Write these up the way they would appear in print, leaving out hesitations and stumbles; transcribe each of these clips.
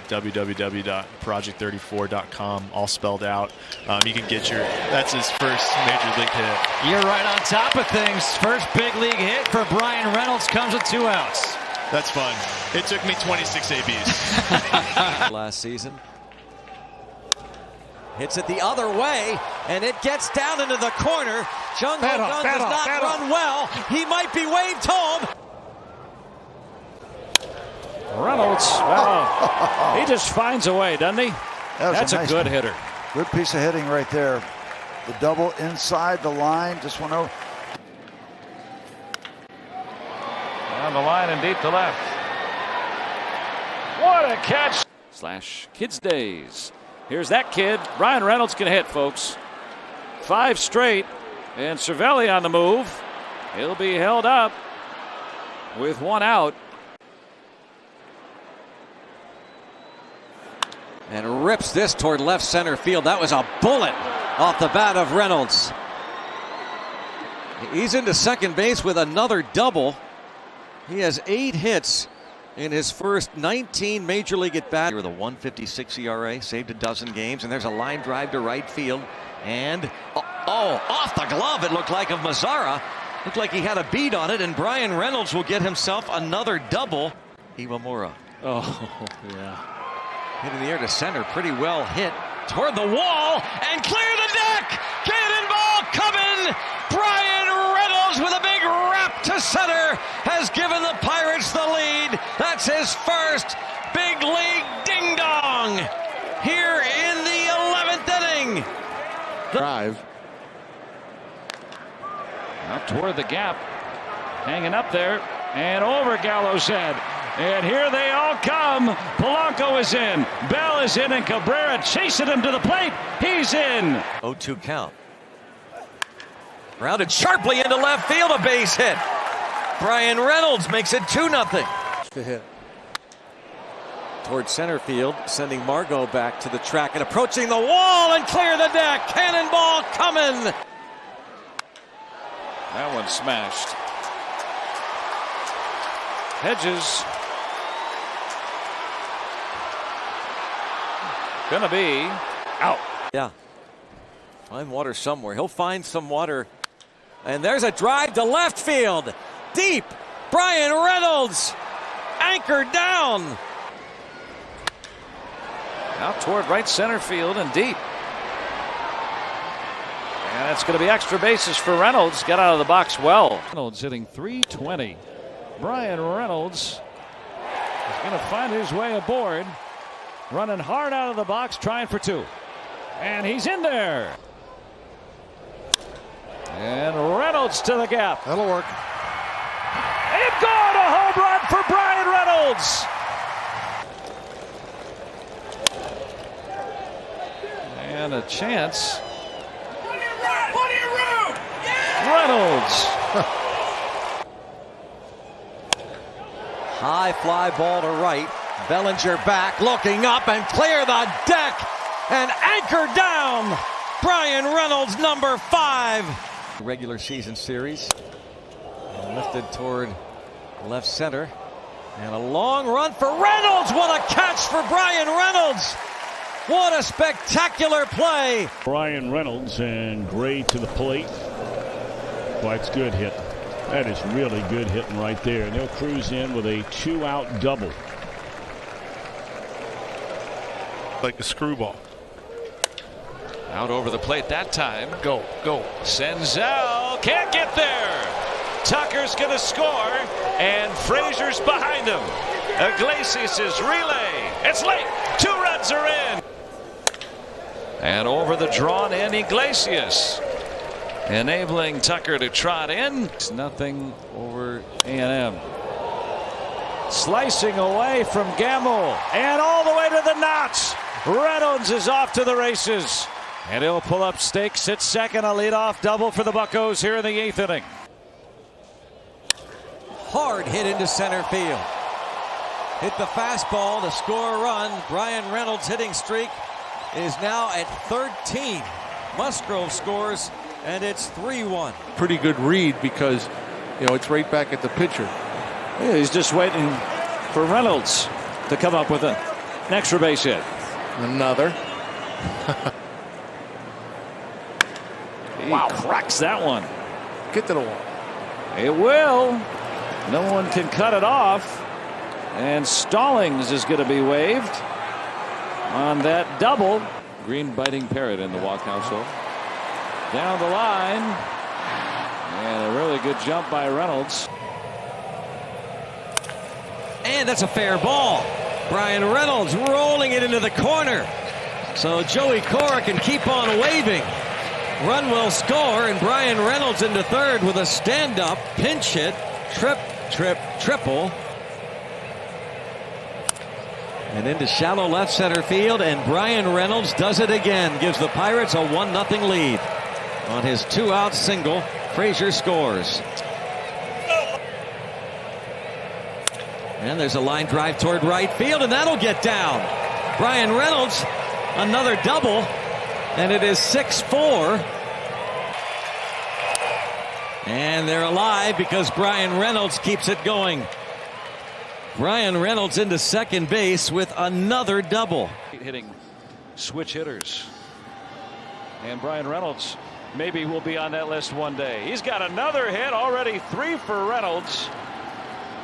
at www.project34.com, all spelled out. You can get that's his first major league hit. You're right on top of things. First big league hit for Bryan Reynolds comes with 2 outs. That's fun. It took me 26 ABs. Last season. Hits it the other way, and it gets down into the corner. Jung Ho Gun does not run well. He might be waved home. Reynolds, well, he just finds a way, doesn't he? That's a good hitter. Good piece of hitting right there. The double inside the line, just went over. On the line and deep to left. What a catch! /Kids Days. Here's that kid. Bryan Reynolds can hit, folks. 5 straight. And Cervelli on the move. He'll be held up with 1 out. And rips this toward left center field. That was a bullet off the bat of Reynolds. He's into second base with another double. He has 8 hits in his first 19 major league at bat. With a 1.56 ERA, saved a dozen games, and there's a line drive to right field. And off the glove, it looked like, of Mazzara. Looked like he had a bead on it, and Bryan Reynolds will get himself another double. Iwamura. Oh, yeah. Hit in the air to center, pretty well hit toward the wall, and clear the deck. Cannonball coming. Bryan Reynolds with a big wrap to center has given the Pirates the lead. That's his first big league ding dong here in the 11th inning. Drive. Out toward the gap, hanging up there and over Gallo's head. And here they all come. Polanco is in, Bell is in, and Cabrera chasing him to the plate. He's in. 0-2 count. Rounded sharply into left field, a base hit. Bryan Reynolds makes it 2-0. To hit. Toward center field, sending Margot back to the track and approaching the wall and clear the deck. Cannonball coming. That one smashed. Hedges. Gonna be out. Yeah. Find water somewhere. He'll find some water. And there's a drive to left field. Deep. Bryan Reynolds anchored down. Out toward right center field and deep. And it's going to be extra bases for Reynolds. Got out of the box well. Reynolds hitting .320. Bryan Reynolds is going to find his way aboard. Running hard out of the box, trying for 2. And he's in there. And Reynolds to the gap. That'll work. And gone, a home run for Bryan Reynolds. And a chance. Reynolds. High fly ball to right. Bellinger back, looking up and clear the deck and anchor down. Bryan Reynolds, number 5. Regular season series. And lifted toward left center. And a long run for Reynolds. What a catch for Bryan Reynolds. What a spectacular play. Bryan Reynolds and Gray to the plate. Boy, it's good hit. That is really good hitting right there. And they'll cruise in with a 2-out double. Like a screwball. Out over the plate that time. Go. Senzel can't get there. Tucker's going to score, and Frazier's behind him. Iglesias' relay. It's late. 2 runs are in. And over the drawn in Iglesias, enabling Tucker to trot in. It's nothing over A&M. Slicing away from Gamble, and all the way to the notch. Reynolds is off to the races, and he'll pull up stakes at second. A leadoff double for the Buccos here in the 8th inning. Hard hit into center field. Hit the fastball to score a run. Bryan Reynolds' hitting streak is now at 13. Musgrove scores, and it's 3-1. Pretty good read because, it's right back at the pitcher. Yeah, he's just waiting for Reynolds to come up with a Extra base hit. Another. He cracks that one. Get to the wall. It will. No one can cut it off. And Stallings is going to be waived on that double. Green biting parrot in the walk household. Down the line. And a really good jump by Reynolds. And that's a fair ball. Bryan Reynolds rolling it into the corner. So Joey Cora can keep on waving. Run will score, and Bryan Reynolds into third with a stand-up pinch hit. Triple. And into shallow left center field, and Bryan Reynolds does it again. Gives the Pirates a 1-0 lead. On his 2-out single, Frazier scores. And there's a line drive toward right field, and that'll get down. Bryan Reynolds, another double, and it is 6-4. And they're alive because Bryan Reynolds keeps it going. Bryan Reynolds into second base with another double. Hitting switch hitters. And Bryan Reynolds maybe will be on that list one day. He's got another hit, already 3 for Reynolds,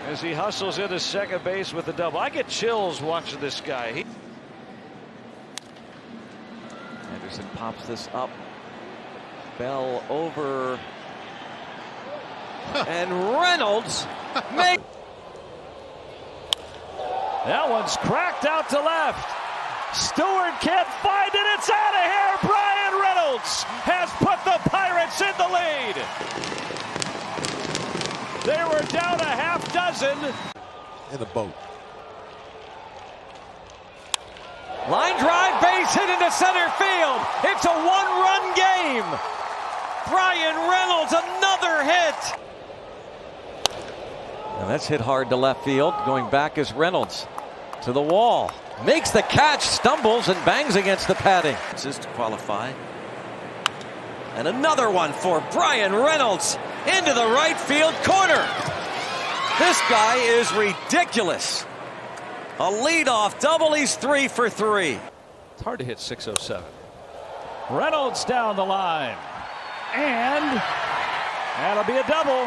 as he hustles into second base with a double. I get chills watching this guy. Anderson pops this up. Bell over. And Reynolds makes. That one's cracked out to left. Stewart can't find it. It's out of here. Bryan Reynolds has put the Pirates in the lead. They were down a half dozen. In the boat. Line drive, base hit into center field. It's a one-run game. Bryan Reynolds, another hit. Now that's hit hard to left field. Going back is Reynolds to the wall. Makes the catch, stumbles, and bangs against the padding. Just to qualify. And another one for Bryan Reynolds into the right field corner. This guy is ridiculous. A leadoff double. He's 3 for 3. It's hard to hit 607. Reynolds down the line. And that'll be a double.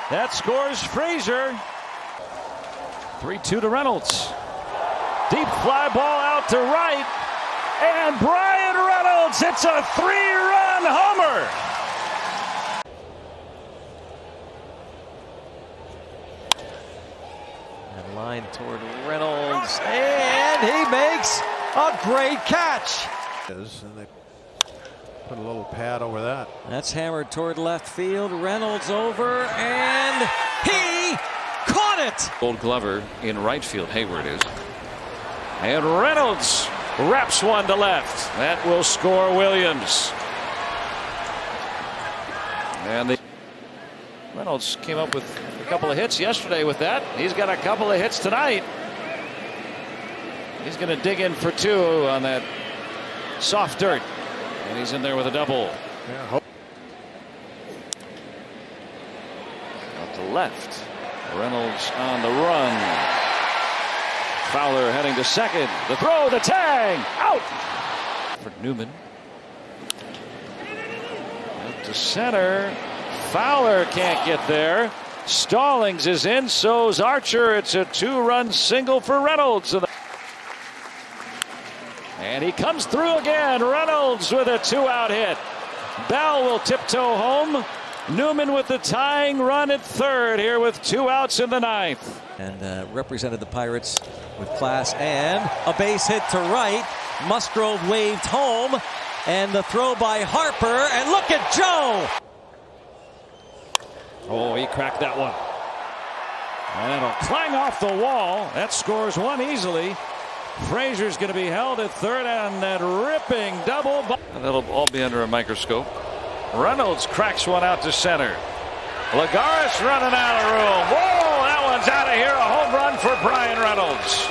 That scores Frazier. 3-2 to Reynolds. Deep fly ball out to right. And Bryan Reynolds hits a 3-run homer. And line toward Reynolds. And he makes a great catch. And they put a little pad over that. That's hammered toward left field. Reynolds over, and he caught it. Gold Glover in right field. Hayward is. And Reynolds wraps one to left. That will score Williams. And Reynolds came up with a couple of hits yesterday with that. He's got a couple of hits tonight. He's going to dig in for 2 on that soft dirt. And he's in there with a double. Yeah, Out to left. Reynolds on the run. Fowler heading to second. The throw, the tag, out for Newman. Out to center. Fowler can't get there. Stallings is in, so's Archer. It's a 2-run single for Reynolds. And he comes through again. Reynolds with a 2-out hit. Bell will tiptoe home. Newman with the tying run at third here with 2 outs in the 9th. And represented the Pirates with class, and a base hit to right. Musgrove waved home, and the throw by Harper, and look at Joe. Oh, he cracked that one. And it'll clang off the wall. That scores 1 easily. Frazier's going to be held at third, and that ripping double. And that'll all be under a microscope. Reynolds cracks one out to center. Lagares running out of room. Whoa, that one's out of here. A home run for Bryan Reynolds.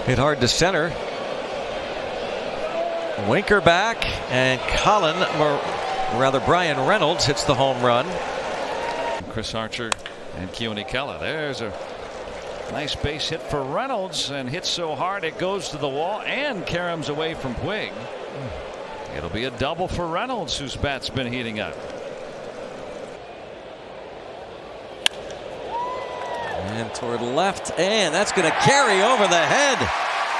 Hit hard to center. Winker back, and Bryan Reynolds hits the home run. Chris Archer and Keone Kela. There's a Nice base hit for Reynolds, and hits so hard it goes to the wall and caroms away from Puig. It'll be a double for Reynolds, whose bat's been heating up. And toward left, and that's going to carry over the head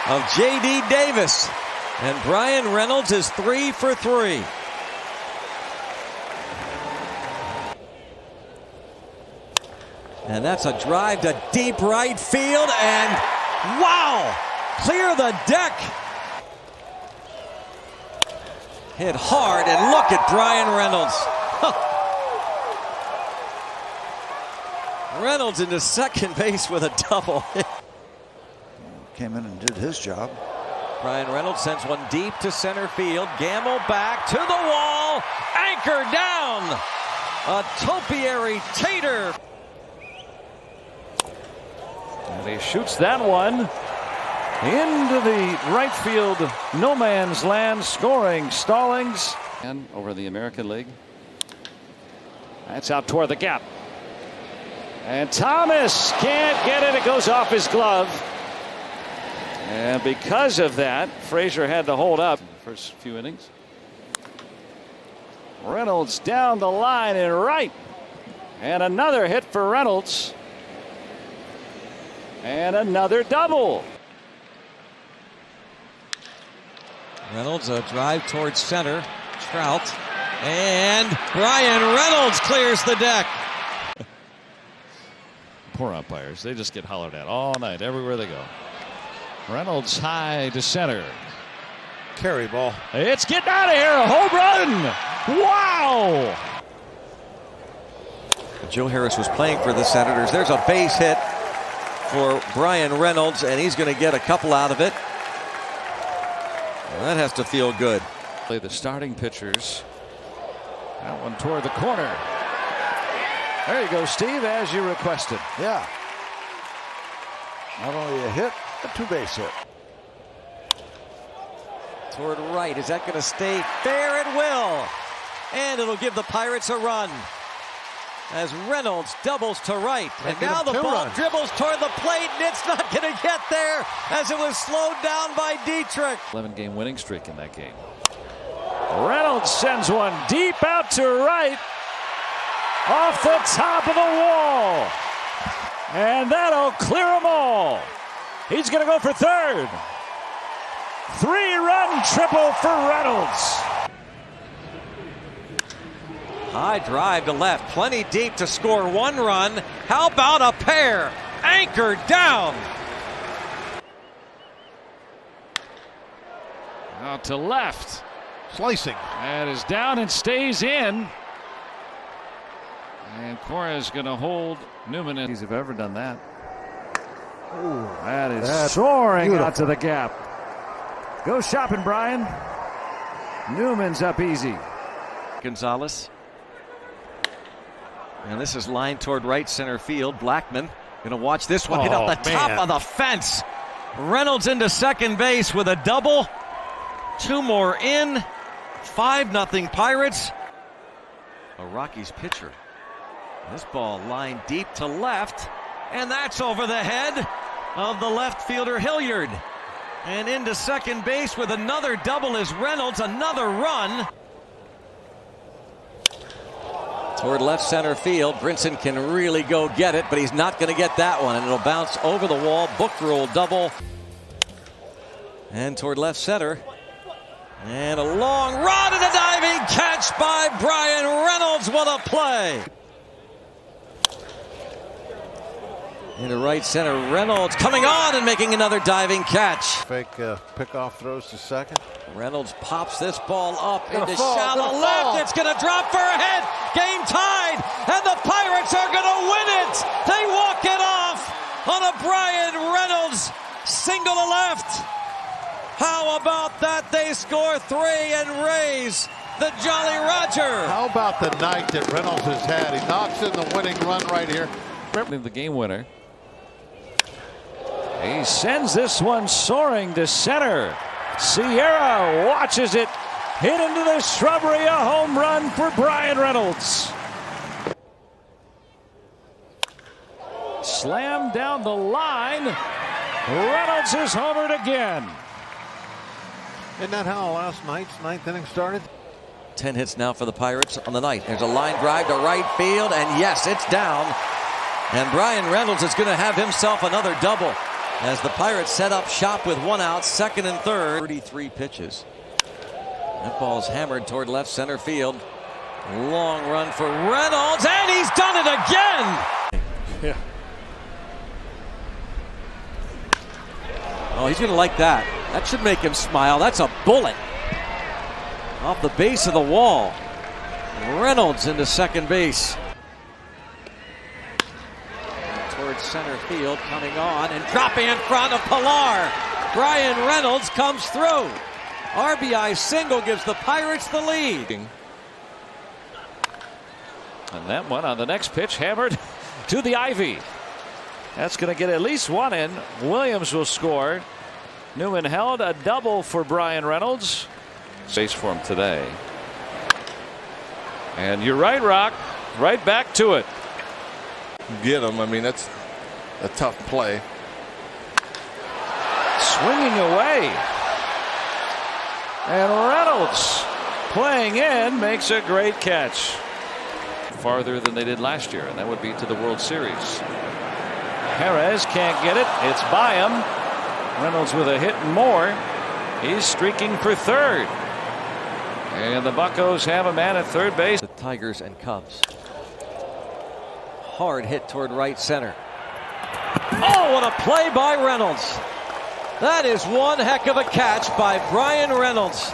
of J.D. Davis. And Bryan Reynolds is 3 for 3. And that's a drive to deep right field, and wow! Clear the deck. Hit hard, and look at Bryan Reynolds. Reynolds into second base with a double. Came in and did his job. Bryan Reynolds sends one deep to center field. Gamble back to the wall. Anchor down. A topiary tater. And he shoots that one into the right field no man's land, scoring Stallings. And over the American League. That's out toward the gap. And Thomas can't get it. It goes off his glove. And because of that, Frazier had to hold up in the first few innings. Reynolds down the line and right. And another hit for Reynolds. And another double. Reynolds, a drive towards center. Trout. And Bryan Reynolds clears the deck. Poor umpires. They just get hollered at all night, everywhere they go. Reynolds high to center. Carry ball. It's getting out of here. A home run. Wow. Joe Harris was playing for the Senators. There's a base hit for Bryan Reynolds, and he's going to get a couple out of it. Well, that has to feel good. Play the starting pitchers. That one toward the corner. There you go, Steve, as you requested. Yeah. Not only a hit, a two-base hit. Toward right. Is that going to stay fair? It will. And it'll give the Pirates a run. As Reynolds doubles to right. And now the ball dribbles toward the plate, and it's not going to get there as it was slowed down by Dietrich. 11-game winning streak in that game. Reynolds sends one deep out to right. Off the top of the wall. And that'll clear them all. He's going to go for third. 3-run triple for Reynolds. High drive to left, plenty deep to score 1 run. How about a pair? Anchored down. Out to left. Slicing. That is down and stays in. And Cora is going to hold Newman. He's have ever done that. Ooh, that is soaring beautiful. Out to the gap. Go shopping, Bryan. Newman's up easy. Gonzalez. And this is lined toward right center field. Blackman going to watch this one hit up the top of the fence. Reynolds into second base with a double. 2 more in. 5-0 Pirates. A Rockies pitcher. This ball lined deep to left. And that's over the head of the left fielder Hilliard. And into second base with another double is Reynolds. Another run. Toward left center field. Brinson can really go get it, but he's not going to get that one. And it'll bounce over the wall. Book rule double. And toward left center. And a long run and a diving catch by Bryan Reynolds. What a play. Into right center, Reynolds coming on and making another diving catch. Fake pickoff throws to second. Reynolds pops this ball up into shallow left. It's going to drop for a hit. Game tied, and the Pirates are going to win it. They walk it off on a Bryan Reynolds single to left. How about that? They score 3 and raise the Jolly Roger. How about the night that Reynolds has had? He knocks in the winning run right here. The game winner. He sends this one soaring to center. Sierra watches it hit into the shrubbery. A home run for Bryan Reynolds. slammed down the line. Reynolds is homered again. Isn't that how last night's ninth inning started? 10 hits now for the Pirates on the night. There's a line drive to right field, and yes, it's down. And Bryan Reynolds is going to have himself another double as the Pirates set up shop with one out, second and third. 33 pitches. That ball's hammered toward left center field. Long run for Reynolds, and he's done it again. Yeah. Oh, he's going to like that. That should make him smile. That's a bullet off the base of the wall. Reynolds into second base. Towards center field, coming on and dropping in front of Pilar. Bryan Reynolds comes through. RBI single gives the Pirates the lead. And that one on the next pitch hammered to the ivy. That's going to get at least one in. Williams will score. Newman held a double for Bryan Reynolds. Base for him today. And you're right, Rock. Right back to it. Get him. I mean, that's a tough play. Swinging away. And Reynolds playing in makes a great catch. Farther than they did last year, and that would be to the World Series. Perez can't get it. It's by him. Reynolds with a hit and more. He's streaking for third. And the Buccos have a man at third base. The Tigers and Cubs. Hard hit toward right center. Oh, what a play by Reynolds. That is one heck of a catch by Bryan Reynolds.